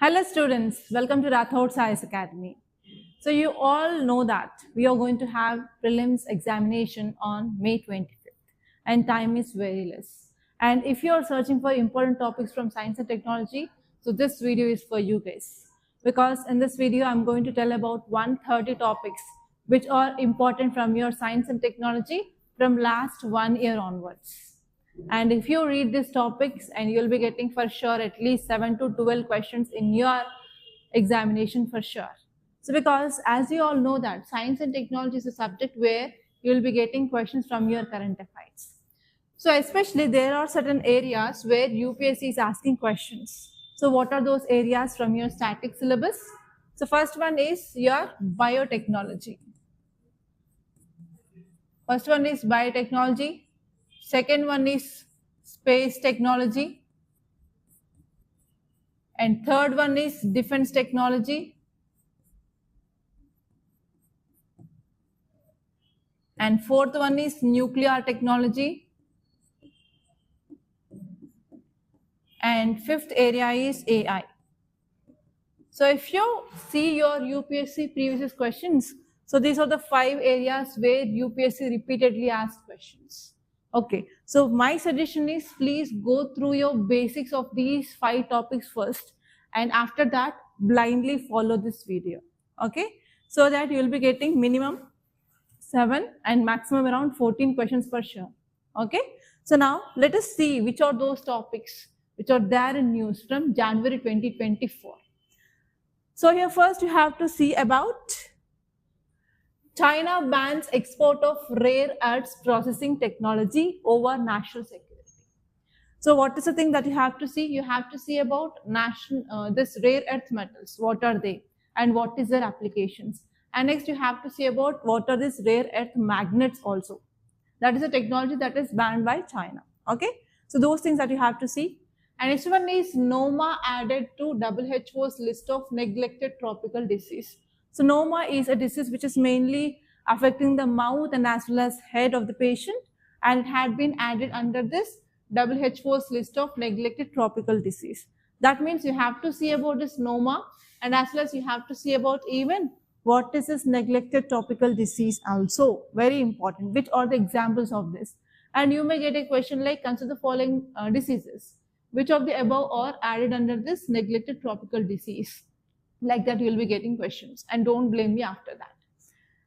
Hello students, welcome to Rathod Science Academy. So you all know that we are going to have prelims examination on May 25th and time is very less. And if you are searching for important topics from science and technology, so this video is for you guys. Because in this video, I'm going to tell about 130 topics which are important from your science and technology from last 1 year onwards. And if you read these topics, and you'll be getting for sure at least 7 to 12 questions in your examination for sure. So because as you all know that science and technology is a subject where you'll be getting questions from your current affairs. So especially there are certain areas where UPSC is asking questions. So what are those areas from your static syllabus? So first one is your biotechnology. First one is biotechnology. Second one is space technology. And third one is defense technology. And fourth one is nuclear technology. And fifth area is AI. So if you see your UPSC previous questions, so these are the 5 areas where UPSC repeatedly asks questions. Okay, so my suggestion is please go through your basics of these 5 topics first, and after that blindly follow this video. Okay, so that you will be getting minimum 7 and maximum around 14 questions for sure. Okay, so now let us see which are those topics which are there in news from January 2024. So here first you have to see about China bans export of rare earths processing technology over national security. So what is the thing that you have to see? You have to see about this rare earth metals. What are they and what is their applications? And next you have to see about what are these rare earth magnets also. That is a technology that is banned by China. Okay, so those things that you have to see. And next one is NOMA added to WHO's list of neglected tropical disease. So NOMA is a disease which is mainly affecting the mouth and as well as head of the patient, and it had been added under this WHO's list of neglected tropical disease. That means you have to see about this NOMA, and as well as you have to see about even what is this neglected tropical disease also. Very important. Which are the examples of this? And you may get a question like consider the following diseases. Which of the above are added under this neglected tropical disease? Like that you will be getting questions, and don't blame me after that.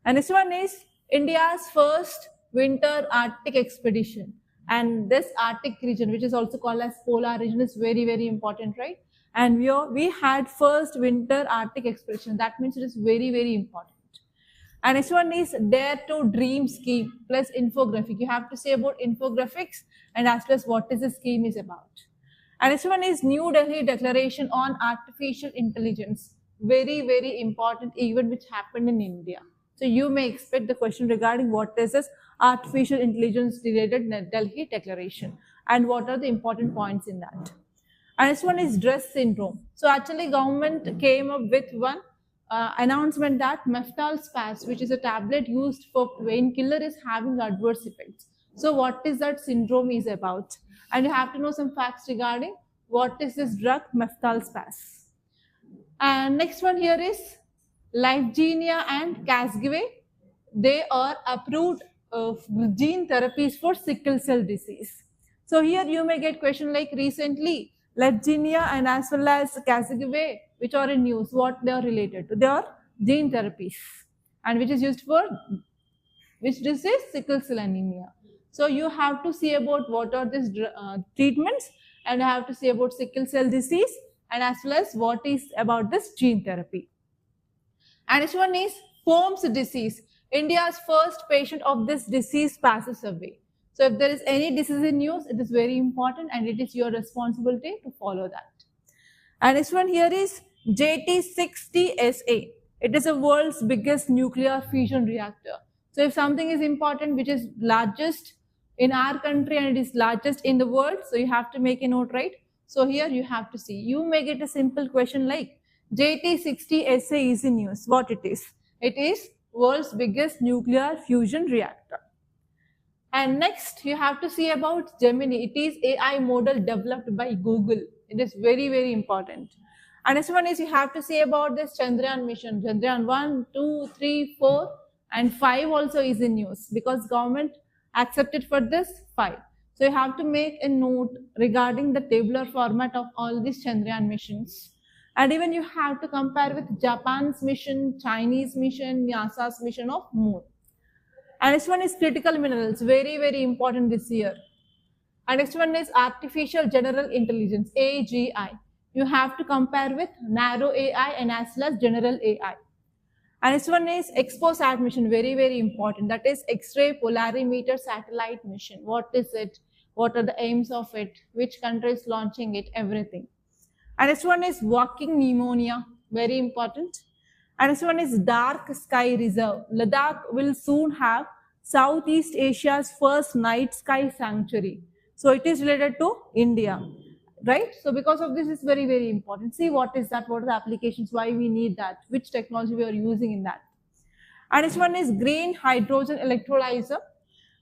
And this one is India's first winter Arctic expedition, and this Arctic region, which is also called as polar region, is very, very important, right? And we had first winter Arctic expedition. That means it is very, very important. And this one is Dare to Dream scheme plus infographic. You have to say about infographics and as well as what is the scheme is about. And this one is New Delhi Declaration on Artificial Intelligence. Very, very important event which happened in India. So you may expect the question regarding what is this artificial intelligence related Delhi Declaration and what are the important points in that. And this one is DRESS syndrome. So actually government came up with one announcement that meftal-spas, which is a tablet used for painkiller, is having adverse effects. So what is that syndrome is about? And you have to know some facts regarding what is this drug meftal-spas. And next one here is Lyfgenia and Casgevy. They are approved gene therapies for sickle cell disease. So here you may get question like recently Lyfgenia and as well as Casgevy, which are in news, what they are related to. They are gene therapies and which is used for which disease? Sickle cell anemia. So you have to see about what are these treatments, and you have to see about sickle cell disease and as well as what is about this gene therapy. And this one is Pom's disease. India's first patient of this disease passes away. So if there is any disease in news, it is very important and it is your responsibility to follow that. And this one here is JT60SA. It is the world's biggest nuclear fusion reactor. So if something is important which is largest in our country and it is largest in the world, so you have to make a note, right? So here you have to see. You may get a simple question like JT60SA is in news. What it is? It is world's biggest nuclear fusion reactor. And next you have to see about Gemini. It is AI model developed by Google. It is very, very important. And next one is you have to see about this Chandrayaan mission. Chandrayaan 1, 2, 3, 4 and 5 also is in news because government accepted for this 5. So you have to make a note regarding the tabular format of all these Chandrayaan missions. And even you have to compare with Japan's mission, Chinese mission, NASA's mission of Moon. And next one is critical minerals, very, very important this year. And next one is artificial general intelligence, AGI. You have to compare with narrow AI and as well as general AI. And next one is XPOSat mission, very, very important. That is X-ray polarimeter satellite mission. What is it? What are the aims of it? Which country is launching it? Everything. And next one is walking pneumonia, very important. And next one is dark sky reserve. Ladakh will soon have Southeast Asia's first night sky sanctuary. So it is related to India, right? So because of this, it's very, very important. See what is that, what are the applications, why we need that, which technology we are using in that. And next one is green hydrogen electrolyzer.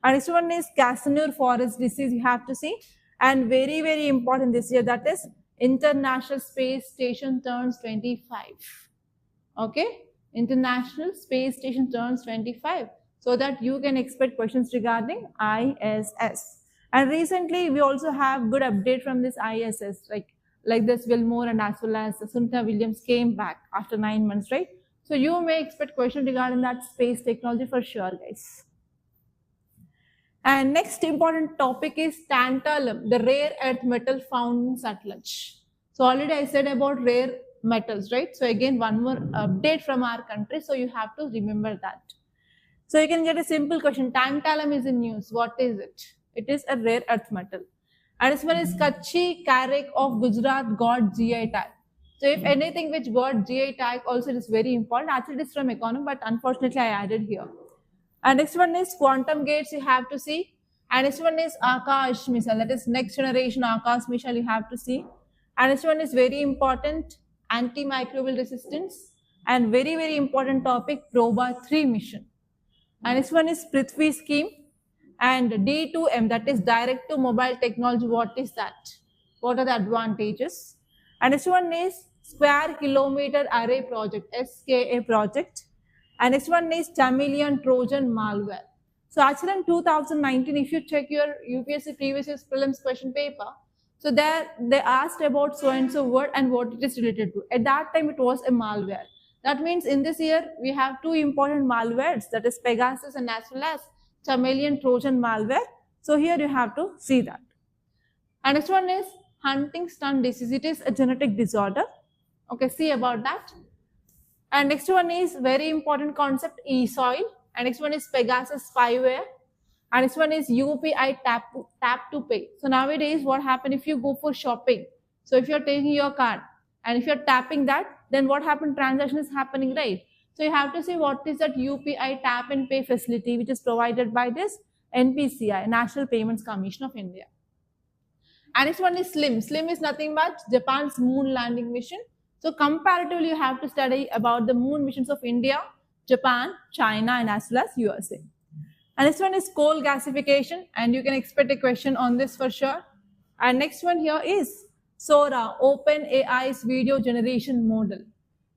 And next one is Casimir forest disease, you have to see. And very, very important this year, that is International Space Station turns 25. Okay, International Space Station turns 25. So that you can expect questions regarding ISS. And recently, we also have good update from this ISS, like this Wilmore and as well as Sunita Williams came back after 9 months, right? So you may expect questions regarding that space technology for sure, guys. And next important topic is tantalum, the rare earth metal found in Sutlej. So already I said about rare metals, right? So again, one more update from our country, so you have to remember that. So you can get a simple question, tantalum is in news, what is it? It is a rare earth metal. And this one is Kutchi Karak of Gujarat got GI tag. So if anything which got GI tag also it is very important. Actually it is from economy, but unfortunately I added here. And next one is quantum gates you have to see. And next one is Akash missile, that is next generation Akash missile you have to see. And next one is very important, antimicrobial resistance. And very, very important topic, Proba 3 mission. And next one is Prithvi scheme. And D2M, that is direct to mobile technology. What is that? What are the advantages? And next one is Square Kilometer Array Project, SKA project. And next one is Chameleon Trojan malware. So actually in 2019, if you check your UPSC previous year's prelims question paper, so there they asked about so and so word and what it is related to. At that time, it was a malware. That means in this year, we have two important malwares, that is Pegasus and as well as Chameleon Trojan malware. So here you have to see that. And next one is Huntington disease. It is a genetic disorder. Okay, see about that. And next one is very important concept, e-soil. And next one is Pegasus spyware. And next one is UPI tap to pay. So nowadays, what happens if you go for shopping? So if you're taking your card and if you're tapping that, then what happened? Transaction is happening, right? So you have to see what is that UPI tap and pay facility which is provided by this NPCI, National Payments Commission of India. And next one is SLIM. SLIM is nothing but Japan's moon landing mission. So comparatively, you have to study about the moon missions of India, Japan, China, and as well as USA. And this one is coal gasification, and you can expect a question on this for sure. And next one here is Sora, OpenAI's video generation model.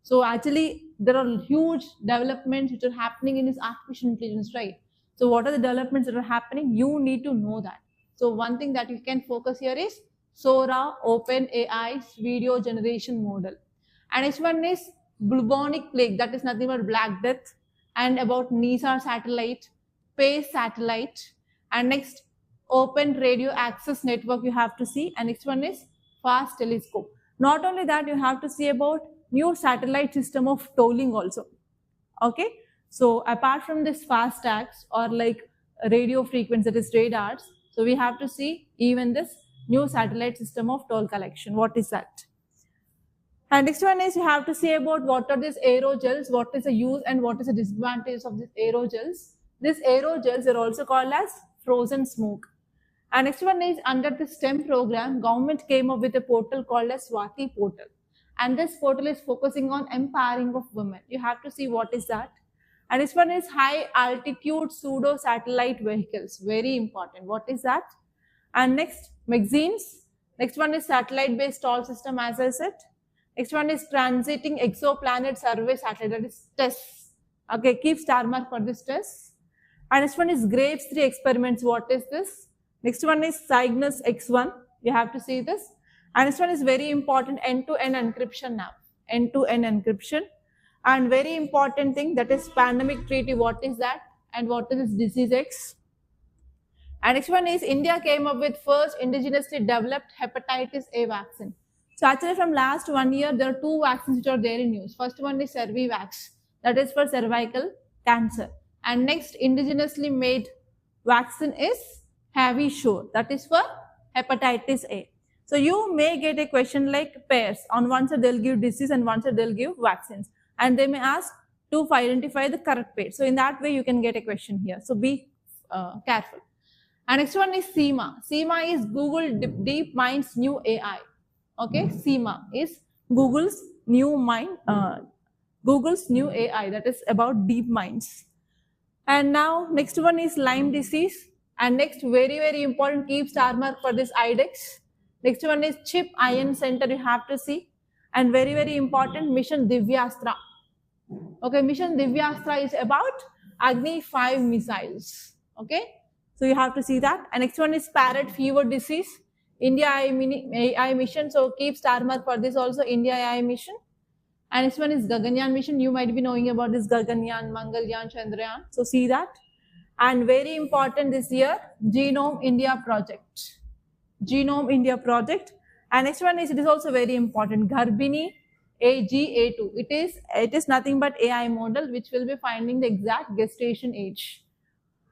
So actually, there are huge developments which are happening in this artificial intelligence, right? So what are the developments that are happening? You need to know that. So one thing that you can focus here is Sora, OpenAI's video generation model. And next one is bubonic plague, that is nothing but Black Death, and about NISA satellite, PACE satellite, and next open radio access network you have to see, and next one is fast telescope. Not only that, you have to see about new satellite system of tolling also. Okay, so apart from this fast tags or like radio frequency, that is radars, so we have to see even this new satellite system of toll collection. What is that? And next one is you have to say about what are these aerogels, what is the use and what is the disadvantage of these aerogels. These aerogels are also called as frozen smoke. And next one is under the STEM program, government came up with a portal called as Swati portal. And this portal is focusing on empowering of women. You have to see what is that. And this one is high altitude pseudo satellite vehicles. Very important. What is that? And next, magazines. Next one is satellite based toll system, as I said. Next one is transiting exoplanet survey satellite, that is TESS. Okay, keep star mark for this TESS. And next one is Graves 3 experiments. What is this? Next one is Cygnus X1. You have to see this. And this one is very important, end-to-end encryption now. End-to-end encryption. And very important thing, that is pandemic treaty. What is that? And what is this disease X? And next one is India came up with first indigenously developed hepatitis A vaccine. So actually from last 1 year, there are 2 vaccines which are there in use. First one is Cervivax, that is for cervical cancer. And next indigenously made vaccine is Havisure, that is for hepatitis A. So you may get a question like pairs. On one side they'll give disease and one side they'll give vaccines. And they may ask to identify the correct pair. So in that way you can get a question here. So be careful. And next one is SEMA. SEMA is Google DeepMind's new AI. Okay, SEMA is Google's new AI, that is about DeepMinds. And now next one is Lyme disease. And next, very important, keep star mark for this IDEX. Next one is Chip Ion Center, you have to see. And very important, Mission Divyastra. Okay, Mission Divyastra is about Agni 5 missiles. Okay, so you have to see that. And next one is parrot fever disease. India AI mission, so keep star mark for this also, India AI mission. And next one is Gaganyaan mission. You might be knowing about this Gaganyaan, Mangalyaan, Chandrayaan. So see that. And very important this year, Genome India project. Genome India project. And next one is, it is also very important, Garbhini AGA2. It is nothing but AI model which will be finding the exact gestation age.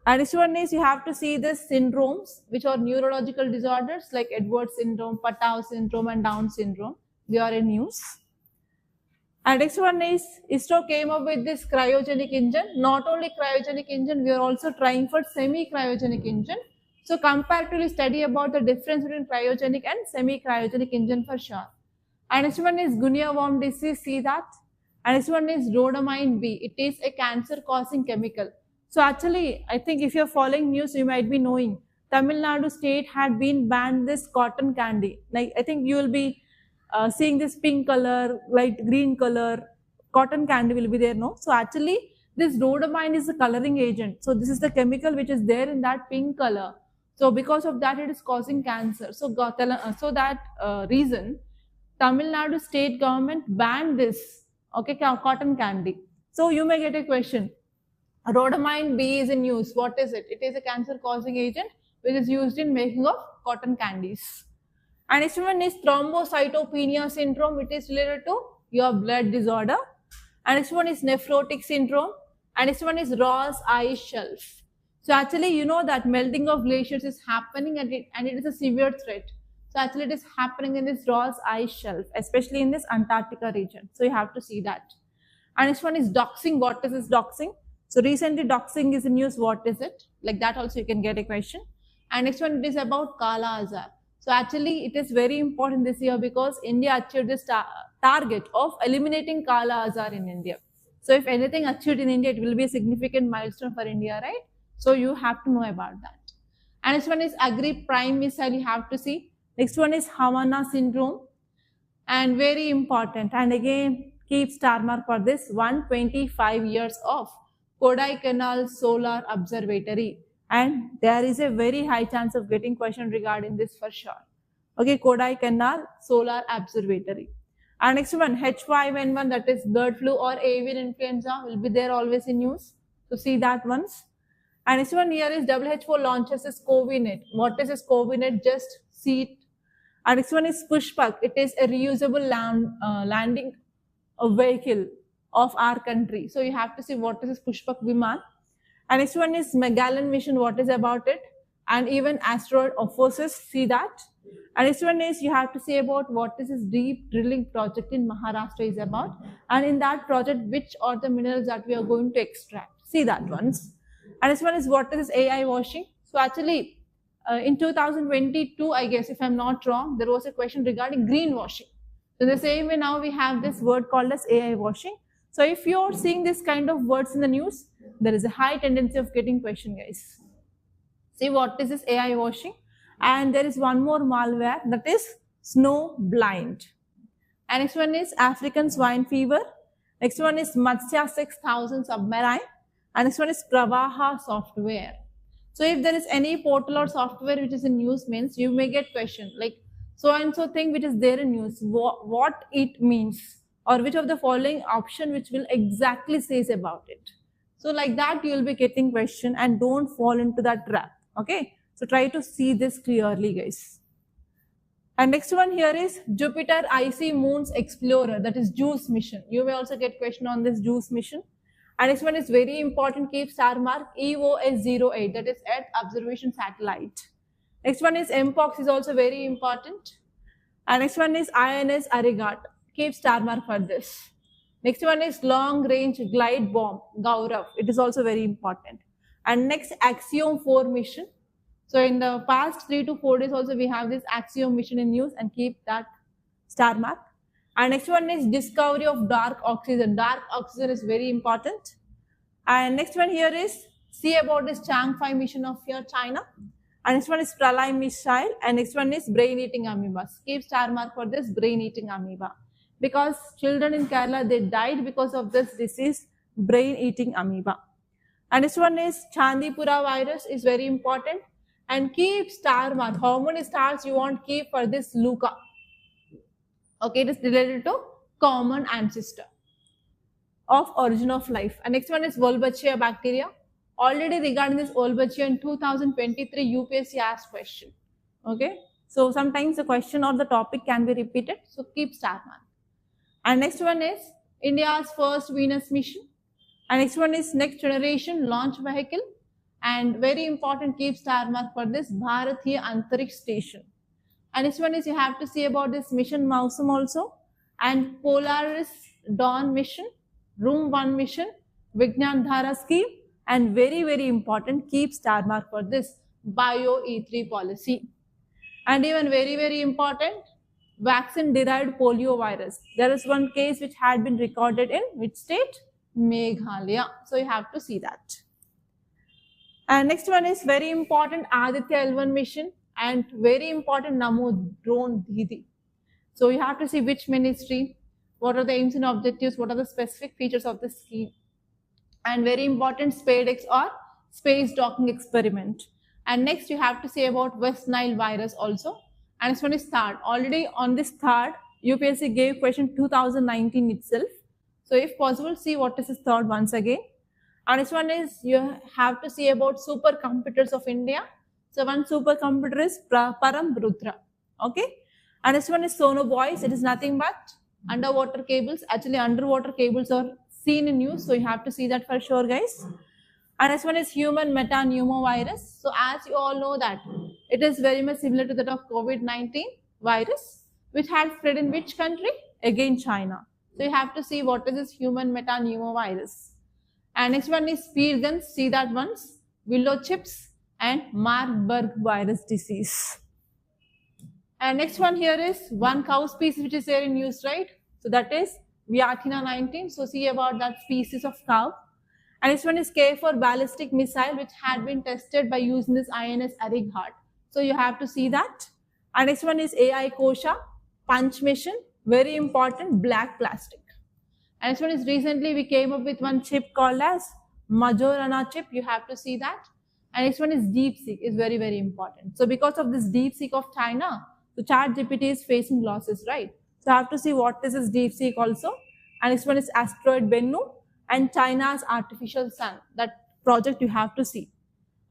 And this one is, you have to see the syndromes which are neurological disorders like Edwards syndrome, Patau syndrome and Down syndrome. They are in use. And next one is, ISRO came up with this cryogenic engine. Not only cryogenic engine, we are also trying for semi-cryogenic engine. So comparatively study about the difference between cryogenic and semi-cryogenic engine for sure. And next one is Guinea worm disease, see that. And next one is rhodamine B. It is a cancer-causing chemical. So actually, I think if you're following news, you might be knowing Tamil Nadu state had been banned this cotton candy. Like I think you will be seeing this pink color, light green color, cotton candy will be there, no? So actually, this rhodamine is a coloring agent. So this is the chemical which is there in that pink color. So because of that, it is causing cancer. So that reason, Tamil Nadu state government banned this, okay, cotton candy. So you may get a question. Rhodamine B is in use. What is it? It is a cancer-causing agent which is used in making of cotton candies. And next one is thrombocytopenia syndrome. It is related to your blood disorder. And next one is nephrotic syndrome. And next one is Ross ice shelf. So actually, you know that melting of glaciers is happening and it is a severe threat. So actually, it is happening in this Ross ice shelf, especially in this Antarctica region. So you have to see that. And next one is doxing. What is this doxing? So recently doxing is in use. What is it? Like that also you can get a question. And next one, it is about Kala Azar. So actually it is very important this year because India achieved this target of eliminating Kala Azar in India. So if anything achieved in India, it will be a significant milestone for India, right? So you have to know about that. And next one is Agri Prime missile, you have to see. Next one is Havana syndrome. And very important. And again, keep star mark for this, 125 years of Kodaikanal Solar Observatory. And there is a very high chance of getting question regarding this for sure. Okay, Kodaikanal Solar Observatory. And next one, H5N1, that is bird flu or avian influenza, will be there always in use. So see that once. And next one here is WHO launches this COVINET. What is this COVINET? Just see it. And next one is Pushpak. It is a reusable landing vehicle of our country. So you have to see what is this Pushpak Viman. And next one is Magellan mission. What is about it? And even asteroid Ophiuchus, see that. And next one is, you have to say about what is this deep drilling project in Maharashtra is about. And in that project, which are the minerals that we are going to extract. See that once. And this one is, what is this AI washing? So actually, in 2022, I guess, if I'm not wrong, there was a question regarding greenwashing. So the same way now we have this word called as AI washing. So if you're seeing this kind of words in the news, there is a high tendency of getting question, guys. See what is this AI washing? And there is one more malware, that is Snow Blind. And next one is African swine fever. Next one is Matsya 6000 submarine. And next one is Pravaha software. So if there is any portal or software which is in news means, you may get question like so and so thing which is there in news, what it means, or which of the following option which will exactly says about it. So like that you will be getting question, and don't fall into that trap. Okay, so try to see this clearly, guys. And next one here is Jupiter Icy Moons Explorer, that is JUICE mission. You may also get question on this JUICE mission. And next one is very important, keep star mark, EOS-08, that is Earth Observation Satellite. Next one is MPOX, is also very important. And next one is INS Arigat, keep star mark for this. Next one is Long Range Glide Bomb, Gaurav, it is also very important. And next, Axiom 4 mission. So in the past 3 to 4 days also we have this Axiom mission in news, and keep that star mark. And next one is discovery of dark oxygen. Dark oxygen is very important. And next one here is see about this Chang'e mission of your China. And next one is Pralay missile. And next one is brain-eating amoebas. Keep star mark for this brain-eating amoeba. Because children in Kerala, they died because of this disease, brain-eating amoeba. And next one is Chandipura virus, is very important. And keep star mark. How many stars you want keep for this Luca? Okay, it is related to common ancestor of origin of life. And next one is Wolbachia bacteria. Already regarding this Wolbachia in 2023 UPSC asked question. Okay, so sometimes the question or the topic can be repeated, so keep star mark. And next one is India's first Venus mission. And next one is next generation launch vehicle. And very important, keep star mark for this Bharatiya Antariksh Station. And next one is you have to see about this mission Mausam also, and Polaris Dawn mission, Room 1 mission, Vignan Dhara scheme, and very, very important, keep star mark for this Bio E3 policy. And even very, very important, vaccine derived polio virus. There is one case which had been recorded in which state? Meghalaya. So you have to see that. And next one is very important, Aditya L1 mission. And very important, Namo Drone Didi. So you have to see which ministry, what are the aims and objectives, what are the specific features of the scheme. And very important, SpaceX or space docking experiment. And next you have to say about West Nile virus also. And this one is third. Already on this third, UPSC gave question 2019 itself. So if possible, see what is this third once again. And this one is you have to see about supercomputers of India. So one supercomputer is Paramrudra. Okay. And this one is Sonobuoys. It is nothing but underwater cables. Actually, underwater cables are seen in news. So you have to see that for sure, guys. And this one is human metapneumovirus. So as you all know that it is very much similar to that of COVID-19 virus, which had spread in which country? Again, China. So you have to see what is this human metapneumovirus. And next one is speed guns. See that ones. Willow chips and Marburg virus disease. And next one here is one cow species which is there in news, right? So that is Viatina 19. So see about that species of cow. And this one is K4 ballistic missile which had been tested by using this INS Arighat. So you have to see that. And next one is AI Kosha, Punch mission, very important, black plastic. And this one is recently we came up with one chip called as Majorana chip. You have to see that. And next one is DeepSeek, is very, very important. So because of this DeepSeek of China, the ChatGPT is facing losses, right? So I have to see what is this DeepSeek also. And this one is Asteroid Bennu and China's artificial sun. That project you have to see.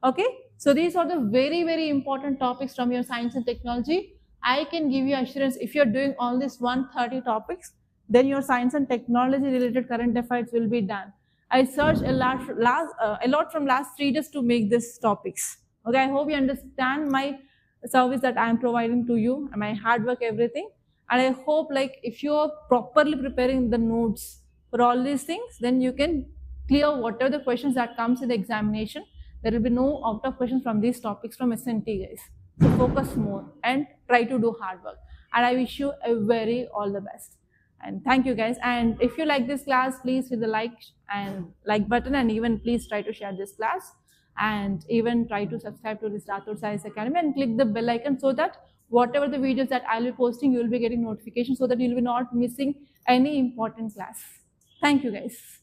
Okay. So these are the very, very important topics from your science and technology. I can give you assurance if you're doing all these 130 topics, then your science and technology related current affairs will be done. I searched a lot from last 3 days to make these topics. Okay, I hope you understand my service that I am providing to you, my hard work, everything. And I hope like if you are properly preparing the notes for all these things, then you can clear whatever the questions that comes in the examination. There will be no out of questions from these topics from SNT, guys. So focus more and try to do hard work. And I wish you a very all the best. And thank you, guys. And if you like this class, please hit the like button, and even please try to share this class. and even try to subscribe to this Rathore Science Academy and click the bell icon so that whatever the videos that I'll be posting, you will be getting notifications so that you'll be not missing any important class. Thank you guys.